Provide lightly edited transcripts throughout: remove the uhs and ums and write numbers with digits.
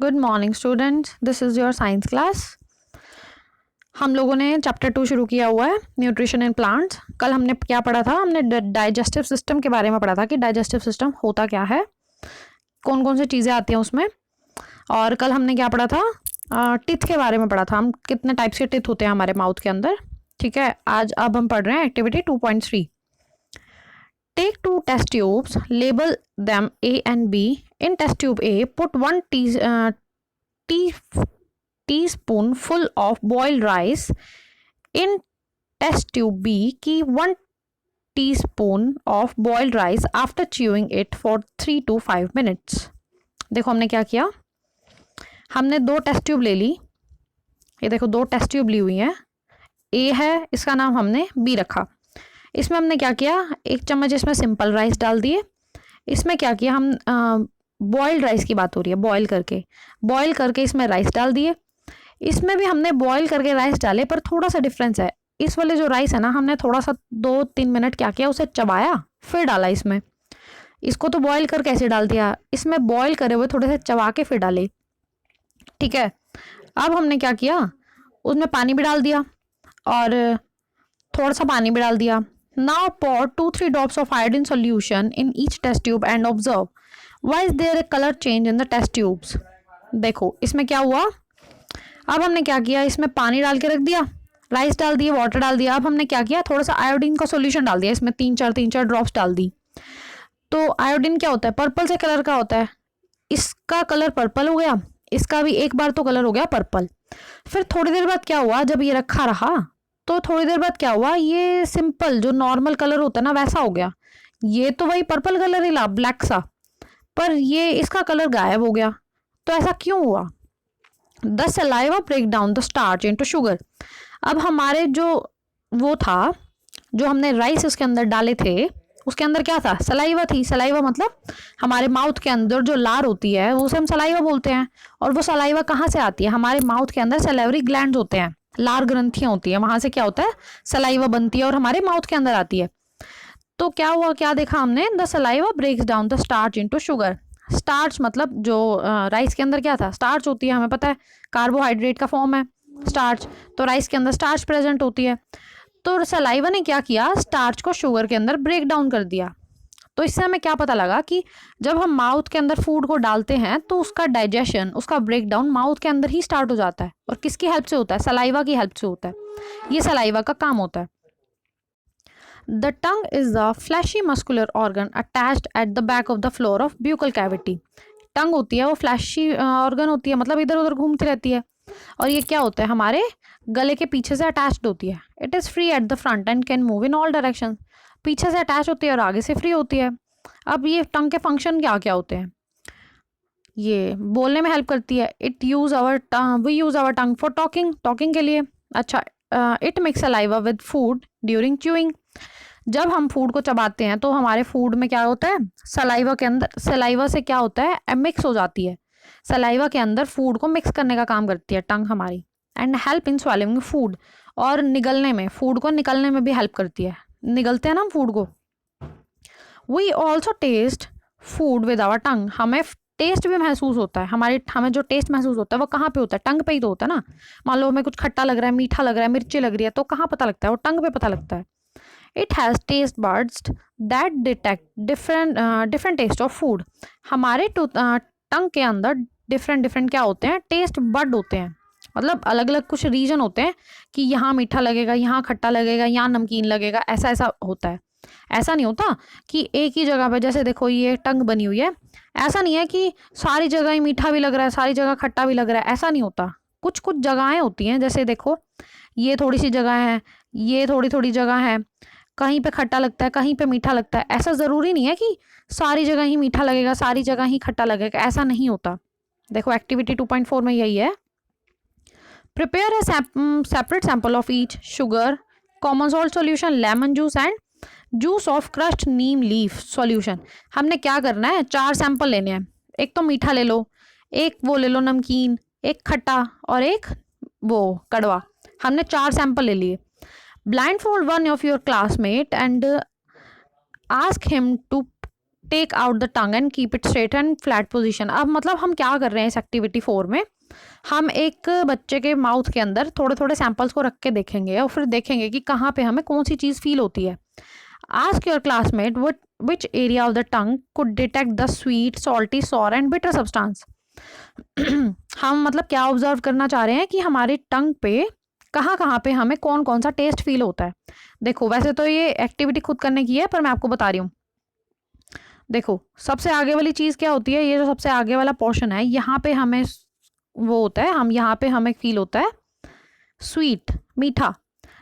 Good morning students, this is your science class. हम लोगों ने चैप्टर 2 शुरू किया हुआ है, न्यूट्रिशन इन प्लांट्स। कल हमने क्या पढ़ा था? हमने डाइजेस्टिव सिस्टम के बारे में पढ़ा था कि डाइजेस्टिव सिस्टम होता क्या है, कौन कौन सी चीज़ें आती हैं उसमें। और कल हमने क्या पढ़ा था? टिथ के बारे में पढ़ा था, हम कितने टाइप्स के टिथ होते हैं हमारे माउथ के अंदर। ठीक है, अब हम पढ़ रहे हैं activity 2.3। Take two test tubes, label them A and B. In test tube A, put one teaspoon full of boiled rice. In test tube B, keep 1 teaspoon of boiled rice after chewing it for 3 to 5 minutes. देखो हमने क्या किया, हमने 2 test tube ले ली। ये देखो 2 test tube ली हुई हैं। ए है, इसका नाम हमने बी रखा। इसमें हमने क्या किया, 1 चम्मच इसमें सिंपल राइस डाल दिए। इसमें क्या किया, हम बॉइल्ड राइस की बात हो रही है, बॉयल करके इसमें राइस डाल दिए। इसमें भी हमने बॉयल करके राइस डाले, पर थोड़ा सा डिफरेंस है। इस वाले जो राइस है ना, हमने थोड़ा सा 2-3 मिनट क्या किया, उसे चबाया फिर डाला इसमें। इसको तो बॉयल करके ऐसे डाल दिया, इसमें बॉयल करे हुए थोड़े से चबा के फिर डाले। ठीक है, अब हमने क्या किया, उसमें पानी भी डाल दिया और थोड़ा सा पानी भी डाल दिया। Now pour 2-3 drops of iodine solution in each test tube and observe. Why is there a color change in the test tubes? देखो इसमें क्या हुआ, अब हमने क्या किया, इसमें पानी डाल के रख दिया, राइस डाल दिए, वाटर डाल दिया। अब हमने क्या किया, थोड़ा सा आयोडीन का सॉल्यूशन डाल दिया, इसमें 3-4 ड्रॉप्स डाल दी। तो आयोडीन क्या होता है, पर्पल से कलर का होता है। इसका कलर पर्पल हो गया, इसका भी एक बार तो कलर हो गया पर्पल। फिर थोड़ी देर बाद क्या हुआ, जब ये रखा रहा तो थोड़ी देर बाद क्या हुआ, ये सिंपल जो नॉर्मल कलर होता है ना वैसा हो गया। ये तो वही पर्पल कलर ही ला, ब्लैक सा, पर ये इसका कलर गायब हो गया। तो ऐसा क्यों हुआ? The saliva break down the starch into sugar. अब हमारे जो वो था, जो हमने राइस उसके अंदर डाले थे, उसके अंदर क्या था, सलाइवा थी। सलाइवा मतलब हमारे माउथ के अंदर जो लार होती है वो उसे हम सलाइवा बोलते हैं। और वो सलाइवा कहाँ से आती है, हमारे माउथ के अंदर सलाइवरी ग्लैंड्स होते हैं, लार ग्रंथियां होती है, वहां से क्या होता है, सलाइवा बनती है और हमारे माउथ के अंदर आती है। तो क्या हुआ, क्या देखा हमने, the saliva breaks down the starch into sugar. Starch मतलब जो राइस के अंदर क्या था, स्टार्च होती है, हमें पता है कार्बोहाइड्रेट का फॉर्म है स्टार्च, तो राइस के अंदर स्टार्च प्रेजेंट होती है। तो सलाइवा ने क्या किया, स्टार्च को शुगर के अंदर ब्रेक डाउन कर दिया। तो इससे हमें क्या पता लगा कि जब हम माउथ के अंदर फूड को डालते हैं तो उसका डाइजेशन, उसका ब्रेक डाउन माउथ के अंदर ही स्टार्ट हो जाता है। और किसकी हेल्प से होता है, सलाइवा की हेल्प से होता है। ये सलाइवा का काम होता है। The tongue is the fleshy muscular organ attached at the back of the floor of buccal cavity. Tongue होती है वो फ्लैशी ऑर्गन होती है, मतलब इधर उधर घूमती रहती है। और ये क्या होता है, हमारे गले के पीछे से अटैच्ड होती है। It is free at the front end can move in all direction. पीछे से अटैच होती है और आगे से फ्री होती है। अब ये टंग के फंक्शन क्या क्या होते हैं, ये बोलने में हेल्प करती है। We use our tongue for talking के लिए। अच्छा, it mix saliva with food during chewing. जब हम फूड को चबाते हैं तो हमारे फूड में क्या होता है, सलाइवा के अंदर, सलाइवा से क्या होता है, मिक्स हो जाती है। सलाइवा के अंदर फूड को मिक्स करने का काम करती है टंग हमारी। एंड हेल्प इन स्वैलिंग फूड, और निगलने में, फूड को निकलने में भी हेल्प करती है। निगलते हैं ना हम फूड को। We also taste food with our tongue. हमें टेस्ट भी महसूस होता है, हमें जो टेस्ट महसूस होता है वो कहाँ पे होता है, टंग पे ही तो होता है ना। मान लो हमें कुछ खट्टा लग रहा है, मीठा लग रहा है, मिर्ची लग रही है, तो कहाँ पता लगता है, वो टंग पे पता लगता है। It has taste buds that detect different taste of food. हमारे टंग के अंदर डिफरेंट क्या होते हैं, टेस्ट बर्ड होते हैं। मतलब अलग अलग कुछ रीजन होते हैं कि यहाँ मीठा लगेगा, यहाँ खट्टा लगेगा, यहाँ नमकीन लगेगा, ऐसा ऐसा होता है। ऐसा नहीं होता कि एक ही जगह पे, जैसे देखो ये टंग बनी हुई है, ऐसा नहीं है कि सारी जगह ही मीठा भी लग रहा है, सारी जगह खट्टा भी लग रहा है, ऐसा नहीं होता। कुछ कुछ जगहें होती हैं, जैसे देखो ये थोड़ी सी जगह है, ये थोड़ी जगह है, कहीं पे खट्टा लगता है, कहीं पे मीठा लगता है। ऐसा ज़रूरी नहीं है कि सारी जगह ही मीठा लगेगा, सारी जगह ही खट्टा लगेगा, ऐसा नहीं होता। देखो एक्टिविटी 2.4 में यही है। Prepare a separate sample of each sugar, common salt solution, lemon juice and juice of crushed Neem leaf solution. हमने क्या करना है, 4 सैंपल लेने हैं। एक तो मीठा ले लो, एक वो ले लो नमकीन, एक खट्टा और एक वो कड़वा। हमने 4 सैंपल ले लिए। blindfold one of your classmate and ask him to take out the tongue and keep it straight and flat position. अब मतलब हम क्या कर रहे हैं इस एक्टिविटी 4 में, हम एक बच्चे के माउथ के अंदर थोड़े थोड़े सैंपल्स को रख के देखेंगे और फिर देखेंगे कि कहाँ पे हमें कौन सी चीज़ फील होती है। Ask your classmate which area of the tongue could detect the sweet, salty, sour and bitter substance। हम मतलब क्या ऑब्जर्व करना चाह रहे हैं कि हमारे टंग पे कहाँ पे हमें कौन कौन सा टेस्ट फील होता है। देखो वैसे तो ये एक्टिविटी खुद करने की है, पर मैं आपको बता रही हूँ। देखो सबसे आगे वाली चीज़ क्या होती है, ये जो सबसे आगे वाला पोर्शन है, यहाँ पे हमें वो होता है, हम यहाँ पे हमें फील होता है स्वीट, मीठा।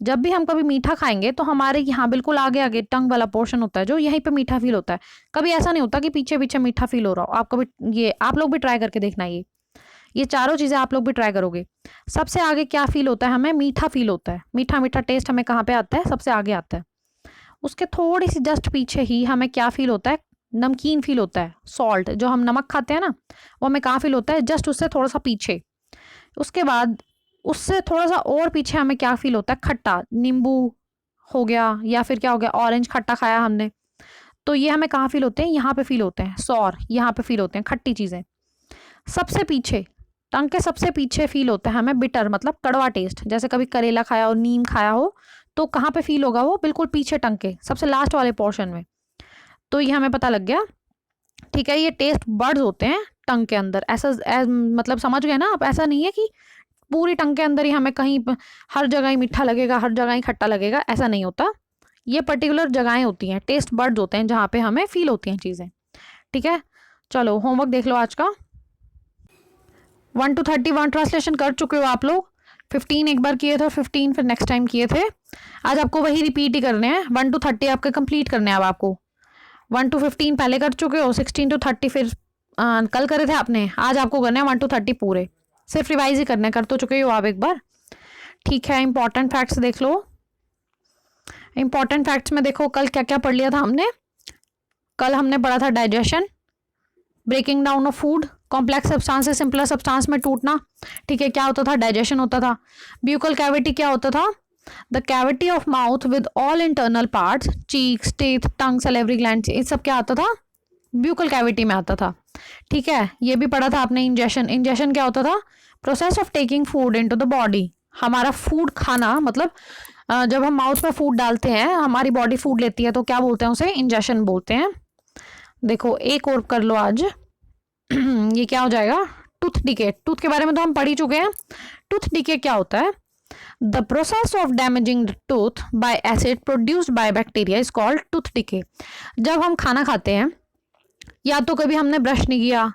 जब भी हम कभी मीठा खाएंगे तो हमारे यहाँ बिल्कुल आगे आगे टंग वाला पोर्शन होता है जो यहीं पे मीठा फील होता है। कभी ऐसा नहीं होता कि पीछे पीछे मीठा फील हो रहा हो। आप कभी ये आप लोग भी ट्राई करके देखना, ये चारों चीज़ें आप लोग भी ट्राई करोगे। सबसे आगे क्या फील होता है, हमें मीठा फील होता है। मीठा मीठा टेस्ट हमें कहाँ पे आता है, सबसे आगे आता है। उसके थोड़ी सी जस्ट पीछे ही हमें क्या फील होता है, नमकीन फील होता है, सॉल्ट, जो हम नमक खाते हैं ना, वो हमें कहाँ फील होता है, जस्ट उससे थोड़ा सा पीछे। उसके बाद उससे थोड़ा सा और पीछे हमें क्या फील होता है, खट्टा, नींबू हो गया या फिर क्या हो गया, ऑरेंज खट्टा खाया हमने, तो ये हमें कहाँ फील होते हैं, यहाँ पे फील होते हैं। सॉर यहाँ पे फील होते हैं, खट्टी चीज़ें। सबसे पीछे टंग के सबसे पीछे फील होता है हमें बिटर, मतलब कड़वा टेस्ट। जैसे कभी करेला खाया हो, नीम खाया हो, तो कहाँ पे फील होगा वो, बिल्कुल पीछे टंग के सबसे लास्ट वाले पोर्शन में। तो ये हमें पता लग गया। ठीक है, ये टेस्ट बर्ड्स होते हैं टंग के अंदर। ऐसा मतलब समझ गए ना आप, ऐसा नहीं है कि पूरी टंग के अंदर ही हमें कहीं हर जगह ही मीठा लगेगा, हर जगह ही खट्टा लगेगा, ऐसा नहीं होता। ये पर्टिकुलर जगहें होती हैं, टेस्ट बर्ड्स होते हैं जहाँ पे हमें फील होती हैं चीज़ें। ठीक है, चलो होमवर्क देख लो आज का। 1 to 31 ट्रांसलेशन कर चुके हो आप लोग। 15 एक बार किए थे और 15 फिर नेक्स्ट टाइम किए थे। आज आपको वही रिपीट ही करने हैं। 1 to 30 आपके कंप्लीट करने हैं अब आपको। 1 to 15 पहले कर चुके हो, 16 to 30 फिर कल करे थे आपने। आज आपको करने हैं 1 to 30 पूरे, सिर्फ रिवाइज ही करने, कर तो चुके हो आप एक बार। ठीक है, इंपॉर्टेंट फैक्ट्स देख लो। इंपॉर्टेंट फैक्ट्स में देखो कल क्या क्या पढ़ लिया था हमने। कल हमने पढ़ा था digestion, breaking down of food, complex substance से सिंपलर सब्सटेंस में टूटना। ठीक है, क्या होता था, डाइजेशन होता था। ब्यूकल कैविटी क्या होता था, the cavity of mouth with all internal parts, cheeks, teeth, tongue, salivary glands, ये सब क्या आता था, ब्यूकल कैविटी में आता था। ठीक है, ये भी पढ़ा था आपने। इंजेशन, इंजेशन क्या होता था, process of taking food into the body. हमारा फूड खाना, मतलब जब हम माउथ में फूड डालते हैं, हमारी बॉडी फूड लेती है, तो क्या बोलते हैं उसे, इंजेशन बोलते हैं। देखो एक और कर लो आज। ये क्या हो जाएगा, टूथ डिके। टूथ के बारे में तो हम पढ़ ही चुके हैं। टूथ डिके क्या होता है, the process of damaging tooth bye acid produced by bacteria is called tooth decay. जब हम खाना खाते हैं, या तो कभी हमने ब्रश नहीं किया,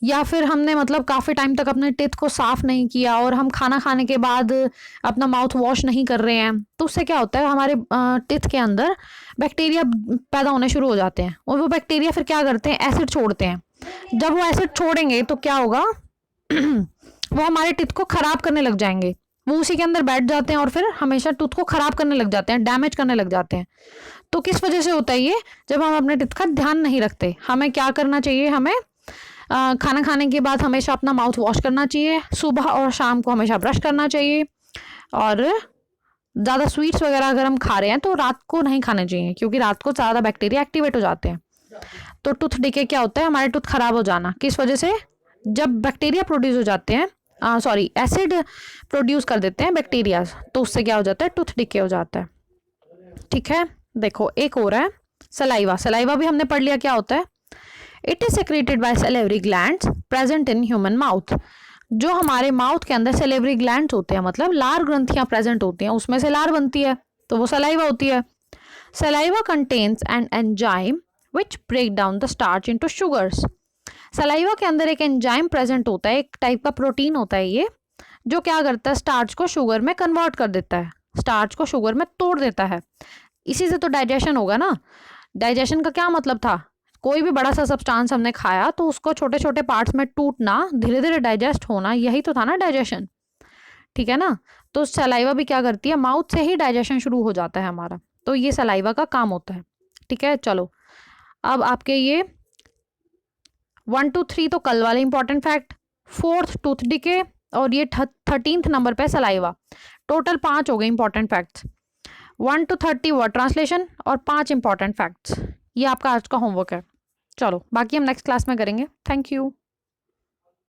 या फिर हमने मतलब काफ़ी टाइम तक अपने टीथ को साफ़ नहीं किया, और हम खाना खाने के बाद अपना माउथ वॉश नहीं कर रहे हैं, तो उससे क्या होता है, हमारे टीथ के अंदर बैक्टीरिया पैदा होने शुरू हो जाते हैं। और वो बैक्टीरिया फिर क्या करते हैं, एसिड छोड़ते हैं। जब वो एसिड छोड़ेंगे तो क्या होगा, वो हमारे टीथ को ख़राब करने लग जाएंगे। वो उसी के अंदर बैठ जाते हैं और फिर हमेशा टूथ को ख़राब करने लग जाते हैं, डैमेज करने लग जाते हैं। तो किस वजह से होता है ये, जब हम अपने टीथ का ध्यान नहीं रखते। हमें क्या करना चाहिए, हमें खाना खाने के बाद हमेशा अपना माउथ वॉश करना चाहिए, सुबह और शाम को हमेशा ब्रश करना चाहिए, और ज़्यादा स्वीट्स वगैरह अगर हम खा रहे हैं तो रात को नहीं खाने चाहिए, क्योंकि रात को ज़्यादा बैक्टीरिया एक्टिवेट हो जाते हैं। तो टूथ डिके क्या होता है, हमारे टूथ खराब हो जाना। किस वजह से, जब बैक्टीरिया प्रोड्यूस हो जाते हैं, एसिड प्रोड्यूस कर देते हैं बैक्टीरिया, तो उससे क्या हो जाता है, टूथ डिके हो जाता है। ठीक है, देखो एक और है सलाइवा। सलाइवा भी हमने पढ़ लिया क्या होता है। It is secreted bye salivary glands present in human mouth. जो हमारे माउथ के अंदर सैलिवरी ग्लैंड्स होते हैं, मतलब लार ग्रंथियां प्रेजेंट होती हैं, उसमें से लार बनती है, तो वो सलाइवा होती है। Saliva contains an enzyme which break down the starch into sugars. Saliva के अंदर एक एंजाइम प्रेजेंट होता है, एक टाइप का प्रोटीन होता है ये, जो क्या करता है, स्टार्च को शुगर में कन्वर्ट कर देता है, स्टार्च को शुगर में तोड़ देता है। इसी से तो डाइजेशन होगा ना। डाइजेशन का क्या मतलब था, कोई भी बड़ा सा सब्सटेंस हमने खाया तो उसको छोटे छोटे पार्ट्स में टूटना, धीरे धीरे डाइजेस्ट होना, यही तो था ना डाइजेशन। ठीक है ना, तो सलाइवा भी क्या करती है, माउथ से ही डाइजेशन शुरू हो जाता है हमारा, तो ये सलाइवा का काम होता है। ठीक है, चलो अब आपके ये 1 to 3 तो कल वाले important fact, 4th tooth decay, और ये 13th नंबर पे सलाइवा। टोटल 5 हो गए important facts. 1 to 30 word translation और 5 इंपॉर्टेंट फैक्ट्स। ये आपका आज का होमवर्क है। चलो बाकी हम नेक्स्ट क्लास में करेंगे। Thank you.